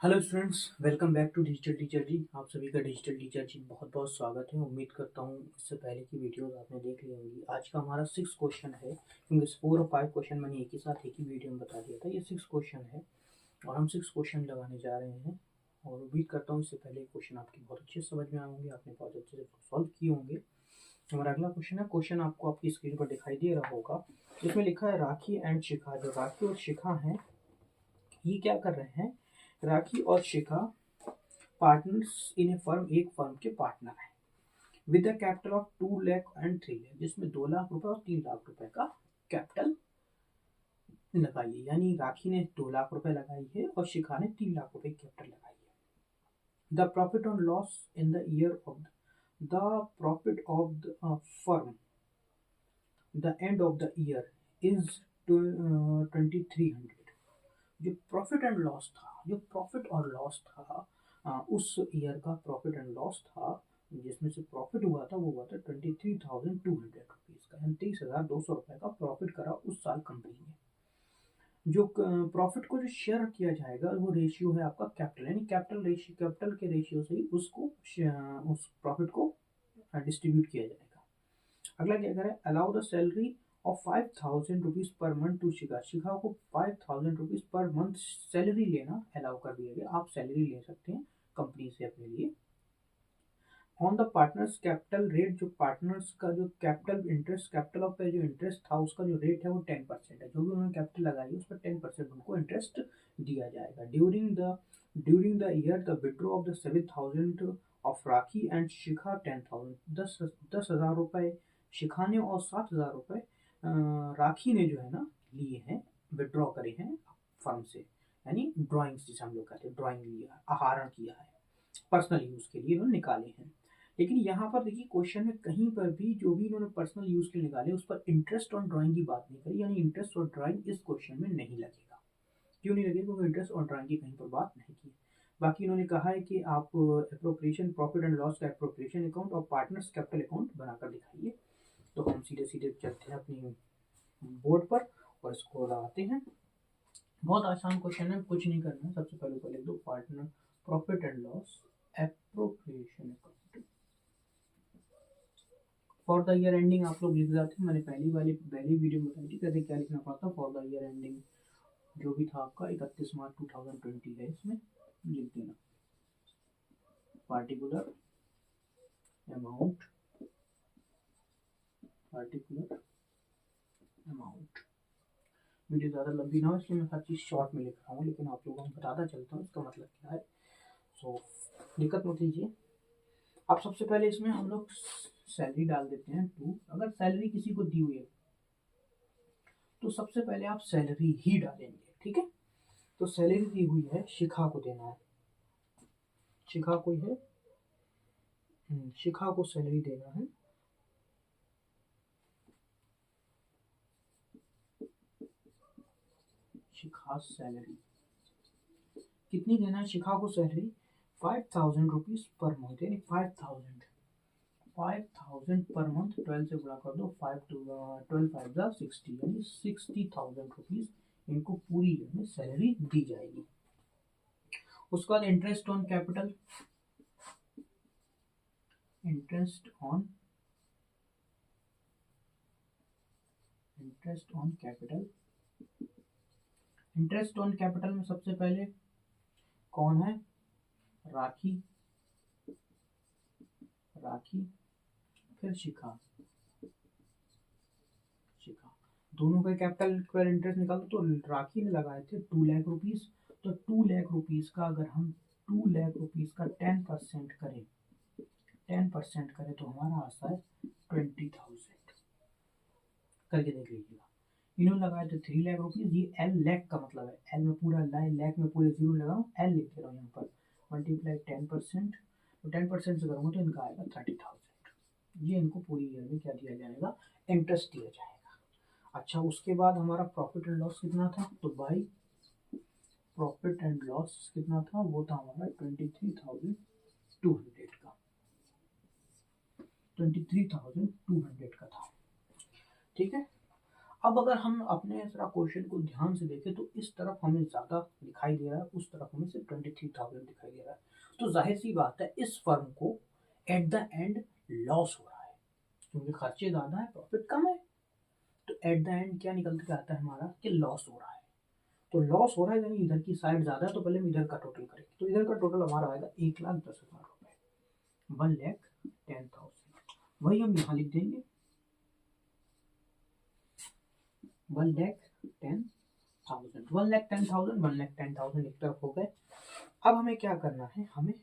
Hello students, welcome back to digital teacher ji. आप सभी का डिजिटल टीचर जी बहुत बहुत स्वागत है। उम्मीद करता हूँ इससे पहले की वीडियोस आपने देख ली होंगी। आज का हमारा 6 क्वेश्चन है, क्योंकि 4 और 5 क्वेश्चन मैंने एक ही साथ एक ही वीडियो में बता दिया था। ये 6 क्वेश्चन है और हम 6 क्वेश्चन लगाने जा रहे हैं। और उम्मीद करता हूँ इससे पहले क्वेश्चन आपके बहुत अच्छे से समझ में आए होंगे, आपने बहुत अच्छे से सॉल्व किए होंगे। हमारा अगला क्वेश्चन है, क्वेश्चन आपको आपकी स्क्रीन पर दिखाई दे रहा होगा। इसमें लिखा है राखी एंड शिखा। जो राखी और शिखा हैं, ये क्या कर रहे हैं? राखी और शिखा पार्टनर्स इन ए फर्म, एक फर्म के पार्टनर हैं, with the capital of 2 lakh and 3 lakh, जिसमें 2 लाख रुपए और 3 लाख रुपए का कैपिटल लगाई है। यानी राखी ने 2 लाख रुपए लगाई है और शिखा ने 3 लाख रुपए की कैपिटल लगाई है। The profit on loss in the year of the profit of the firm the end of the year is 2300। जो प्रॉफिट एंड लॉस था, जो प्रॉफिट और लॉस था, उस ईयर का प्रॉफिट एंड लॉस था, जिसमें से प्रॉफिट हुआ था वो हुआ था 23,200 रुपीज़ का, यानी 23,200 रुपये का प्रॉफिट करा उस साल कंपनी ने। जो प्रॉफिट को जो शेयर किया जाएगा वो रेशियो है आपका कैपिटल, यानी कैपिटल रेशियो, कैपिटल के रेशियो से ही उसको उस प्रॉफिट को डिस्ट्रीब्यूट किया जाएगा। अगला क्या करें? Allow the salary of 5,000 rupees per month to Shikha. Shikha को 5,000 रुपीज पर मंथ सैलरी लेना अलाउ कर दिया गया। आप सैलरी ले सकते हैं कंपनी से अपने लिए। On the partners capital rate, जो पार्टनर्स का जो कैपिटल इंटरेस्ट, कैपिटल ऑफ पे जो इंटरेस्ट था उसका जो रेट है वो 10% है। जो भी उन्होंने कैपिटल लगाई है उस पर 10% उनको इंटरेस्ट दिया जाएगा। During the year the withdraw of the 7,000 of Rakhi and Shikha 10,000, 10,000 रुपये शिखा ने और 7,000 रुपये राखी ने जो है ना लिए हैं, विड्रॉ करे हैं फर्म से। यानी ड्राइंग, जिसे हम लोग कहते हैं ड्राइंग लिया, आहरण किया है, पर्सनल यूज के लिए इन्होंने निकाले हैं। लेकिन यहाँ पर देखिए क्वेश्चन में कहीं पर भी जो भी इन्होंने पर्सनल यूज के लिए निकाले उस पर इंटरेस्ट ऑन ड्राइंग की बात नहीं करी, यानी इंटरेस्ट ऑन ड्राइंग इस क्वेश्चन में नहीं लगेगा। क्यों नहीं लगेगा? क्योंकि इंटरेस्ट ऑन ड्राइंग की कहीं पर बात नहीं की। बाकी इन्होंने कहा है कि आप अप्रोप्रिएशन, प्रॉफिट एंड लॉस का अप्रोप्रिएशन अकाउंट और पार्टनर्स कैपिटल अकाउंट बनाकर दिखाइए। तो हम सीधे सीधे चलते हैं अपनी बोर्ड पर और इसको लगाते हैं। बहुत आसान क्वेश्चन है, कुछ नहीं करना है। सबसे पहले ऊपर लिख दो partner profit and loss appropriation account for the year ending. आप लोग लिख जाते हैं, मैंने पहली वीडियो में बताई थी कैसे क्या लिखना पड़ता। फॉर द ईयर एंडिंग जो भी था आपका 31 मार्च 2020 है, इसमें लिख देना particular amount, particular amount. Video ज़्यादा लंबी ना हो इसलिए मैं हर चीज़ शॉर्ट में लिख रहा हूँ, लेकिन आप लोगों को बताता चलता हूँ इसका मतलब क्या है। सो दिक्कत मत लीजिए। अब सबसे पहले इसमें हम लोग सैलरी डाल देते हैं 2। अगर सैलरी किसी को दी हुई है तो सबसे पहले आप सैलरी ही डालेंगे, ठीक है। तो सैलरी दी हुई है, शिखा को देना है, शिखा को है, शिखा को सैलरी देना है। शिखा सैलरी कितनी देना है? शिखा को सैलरी 5,000 रुपीज पर मंथ, यानी 5,000 पर मंथ। 12 से गुणा कर दो, 5 to 12 5 यानी 60,000 रुपीज इनको पूरी ईयर में सैलरी दी जाएगी। उसके बाद interest on capital, interest on capital, interest on capital में सबसे पहले कौन है? राखी, राखी फिर शिखा, शिखा। दोनों का कैपिटल पर इंटरेस्ट निकालो तो राखी ने लगाए थे 2 लाख रुपीज। तो 2 लाख रुपीज का अगर हम 2 लाख रुपीज का 10% करें, 10% करें तो हमारा आता है 20,000। करके देख लीजिएगा। इन्होंने लगाए थे 3 लाख रुपीज। ये एल लैख का मतलब है, एल में पूरा लैख में पूरे जीरो लगा हूँ, एल लिख दे रहा हूँ यहाँ पर। मल्टीप्लाई 10%, तो 10% से करूँगा तो इनका आएगा 30,000। ये इनको पूरी ईयर में क्या दिया जाएगा? इंटरेस्ट दिया जाएगा। अच्छा, उसके बाद हमारा प्रॉफिट एंड लॉस कितना था? तो भाई प्रॉफिट एंड लॉस कितना था? वो था हमारा 23,200 का, 23,200 का था, ठीक है। अब अगर हम अपने जरा क्वेश्चन को ध्यान से देखें तो इस तरफ हमें ज़्यादा दिखाई दे रहा है, उस तरफ हमें सिर्फ 23,000 दिखाई दे रहा है। तो जाहिर सी बात है इस फर्म को एट द एंड लॉस हो रहा है, क्योंकि खर्चे ज़्यादा है, प्रॉफिट कम है। तो एट द एंड क्या निकल के आता है हमारा कि लॉस हो रहा है। तो लॉस हो रहा है यानी इधर की साइड ज़्यादा है, तो पहले हम इधर का टोटल करेंगे। तो इधर का टोटल हमारा आएगा 1,10,000 रुपये, 1,10,000। वही हम यहाँ लिख देंगे 1,10,000, 1,10,000, 1,10,000 एक तरफ हो गए। अब हमें क्या करना है, हमें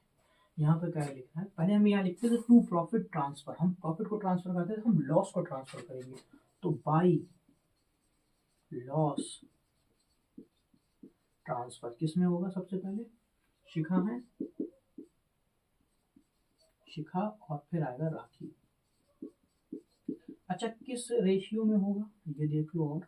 यहाँ पे क्या लिखना है, पहले हम यहाँ लिखते थे टू प्रॉफिट ट्रांसफर, हम प्रॉफिट को ट्रांसफर करते थे, हम लॉस को ट्रांसफर करेंगे। तो बाई लॉस ट्रांसफर किस में होगा, सबसे पहले शिखा है, शिखा और फिर आएगा राखी। अच्छा किस रेशियो में होगा ये देख लो। और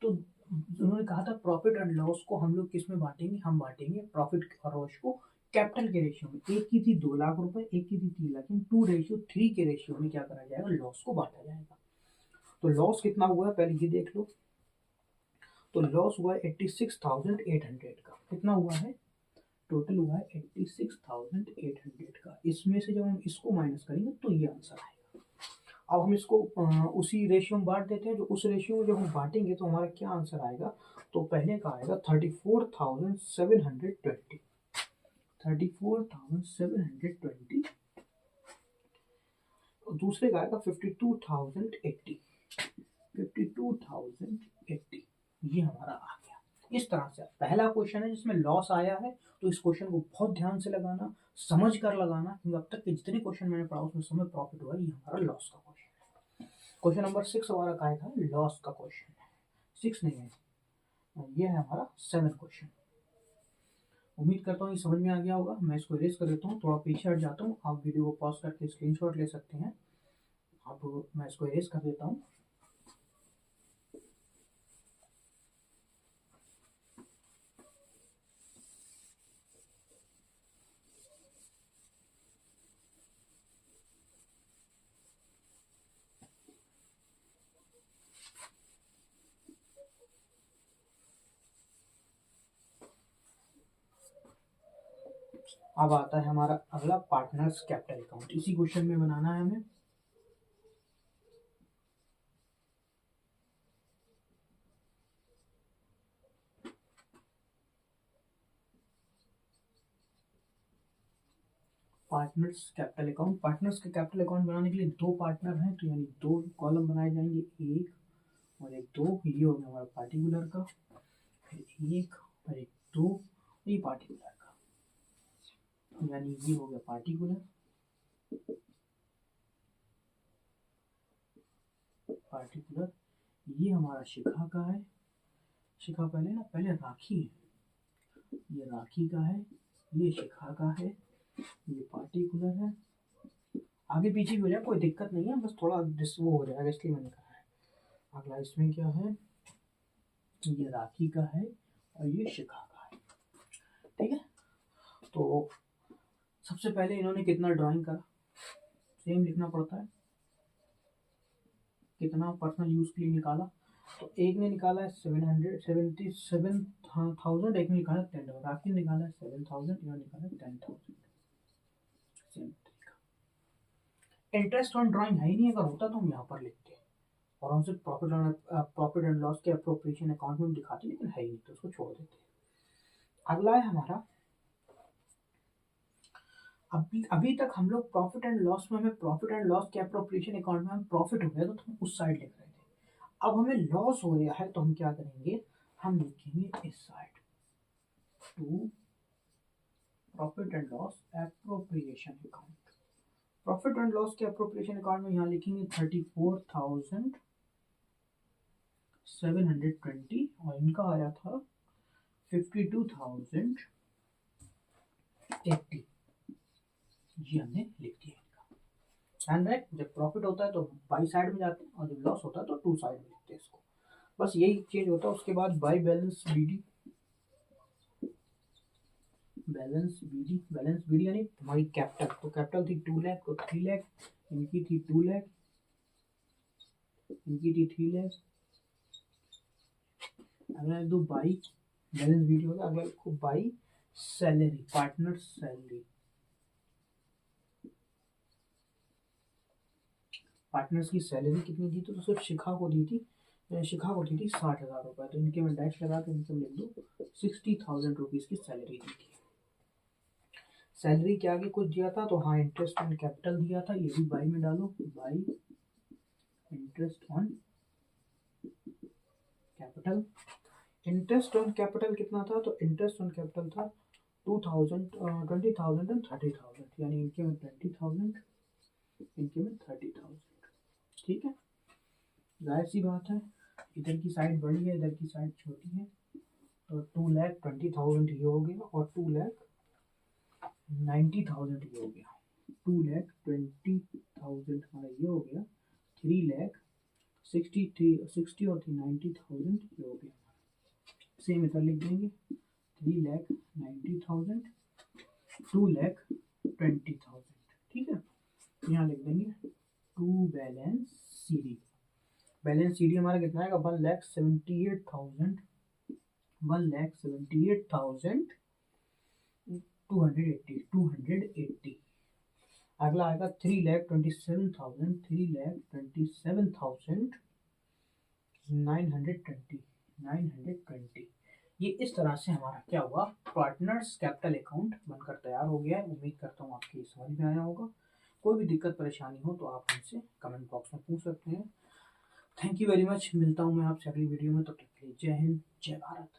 तो उन्होंने कहा था प्रॉफिट एंड लॉस को हम लोग किस में बांटेंगे, हम बांटेंगे प्रॉफिट और लॉस को कैपिटल के रेशियो में। एक की थी 2 लाख रुपए, एक की थी 3 लाख, 2:3 के रेशियो में क्या करा जाएगा, लॉस को बांटा जाएगा। तो लॉस कितना हुआ है पहले ये देख लो। तो लॉस हुआ है 86,800 का। कितना हुआ है, टोटल हुआ है 86,800 का। इसमें से जब हम इसको माइनस करेंगे तो ये आंसर आएगा। अब हम इसको उसी रेशियो में बांट देते हैं। जो उस रेशियो में जब हम बांटेंगे तो हमारा क्या आंसर आएगा, तो पहले का आएगा 34,720, 34,720। दूसरे का आएगा 52,080, 52,080। ये हमारा आ गया। इस तरह से पहला क्वेश्चन है जिसमें लॉस आया है, तो इस क्वेश्चन को बहुत ध्यान से लगाना, समझ कर लगाना, क्योंकि अब तक के जितने क्वेश्चन मैंने पढ़ा उसमें समय प्रॉफिट हुआ, ये हमारा लॉस का क्वेश्चन है। क्वेश्चन नंबर 6 हमारा क्या था, लॉस का क्वेश्चन है। 6 नहीं है, ये है हमारा 7 क्वेश्चन। उम्मीद करता हूँ ये समझ में आ गया होगा। मैं इसको इरेज कर देता हूँ, थोड़ा पीछे हट जाता हूँ, आप वीडियो को पॉज करके स्क्रीनशॉट ले सकते हैं। अब मैं इसको इरेज कर देता हूँ। अब आता है हमारा अगला पार्टनर्स कैपिटल अकाउंट। इसी क्वेश्चन में बनाना है हमें। Partners capital account. पार्टनर्स के कैपिटल अकाउंट बनाने के लिए 2 पार्टनर हैं, तो यानी 2 कॉलम बनाए जाएंगे, 1 और 1 2। ये हो गया हमारा पार्टिकुलर का, फिर 1 और 1 2, ये पार्टिकुलर का, यानी ये हो गया पार्टिकुलर, पार्टिकुलर। ये हमारा शिखा का है, शिखा पहले राखी है, ये राखी का है, ये शिखा का है, ये पार्टिकुलर है। आगे पीछे भी हो जाए कोई दिक्कत नहीं है, बस थोड़ा वो हो जाएगा इसलिए मैंने कहा है। अगला इसमें क्या है, ये राखी का है और ये शिखा का है, ठीक है। तो सबसे पहले इन्होंने कितना ड्राइंग करा, सेम लिखना पड़ता है, कितना पर्सनल यूज के लिए निकाला। तो एक ने निकाला है 777,000, एक ने निकाला 10,000, राखी ने निकाला है 7,000, इन्होंने निकाला 10,000। सेम तरीका। इंटरेस्ट ऑन ड्राइंग है ही नहीं, अगर होता तो हम यहाँ पर लिखते और हमसे प्रॉफिट एंड लॉस के अप्रोप्रिएशन अकाउंट में दिखाते, लेकिन है ही नहीं तो उसको छोड़ देते। अगला है हमारा, अभी तक हम लोग प्रॉफिट एंड लॉस में, हमें प्रॉफिट एंड लॉस के अप्रोप्रिएशन अकाउंट में हम प्रॉफिट हो गया तो हम उस साइड लिख रहे थे। अब हमें लॉस हो गया है तो हम क्या करेंगे, हम लिखेंगे इस side to profit and loss appropriation account. Profit and loss के एप्रोप्रिएशन अकाउंट में यहाँ लिखेंगे 34,720 और इनका आया था 52,080। ये हमने लिख दिया इनका। ध्यान रहे, जब प्रॉफिट होता है तो बाई साइड में जाते हैं और जब लॉस होता है तो टू साइड में लिखते हैं इसको, बस यही चेंज होता है। उसके बाद by balance BD, balance BD यानी हमारी कैपिटल, तो कैपिटल थी 2 लाख तो 3 लाख, इनकी थी 2 लाख, इनकी थी 3 लाख, अगला लिख दो बाई, बैलेंस वीडियो होगा। अगला लिखो by salary, partner salary. Partners की सैलरी कितनी दी तो सिर्फ शिखा को दी थी, शिखा को दी थी 60,000 रुपये। तो इनके मैं डैश लगा के इनकम लिख दूँ 60,000 रुपीज़ की सैलरी दी थी। सैलरी के आगे कुछ दिया था तो हाँ इंटरेस्ट ऑन कैपिटल दिया था, ये भी बाई में डालो, by interest on capital. Interest on capital कितना था तो इंटरेस्ट ऑन कैपिटल था 2000, 20,000 एंड 30,000, यानी इनके में 20,000, इनके में 30,000। ठीक है, जाहिर सी बात है इधर की साइड बड़ी है, इधर की साइड छोटी है, तो 2,20,000 ये हो गया और 2,90,000 ये हो गया। 2,20,000 हमारा ये हो गया, 3,60 और 90,000 ये हो गया। सेम इधर लिख देंगे 3,90,000, 2,20,000। ठीक है, यहाँ लिख देंगे to balance C D. Balance C D हमारा कितना आएगा 1,78,000, 1,78,280। अगला आएगा 3,27,000, 3,27,920। ये इस तरह से हमारा क्या हुआ, पार्टनर्स कैपिटल अकाउंट बनकर तैयार हो गया है। उम्मीद करता हूँ आपकी समझ में आया होगा। कोई भी दिक्कत परेशानी हो तो आप हमसे कमेंट बॉक्स में पूछ सकते हैं। थैंक यू वेरी मच, मिलता हूँ मैं आपसे अगली वीडियो में, तब तक के लिए जय हिंद, जय भारत।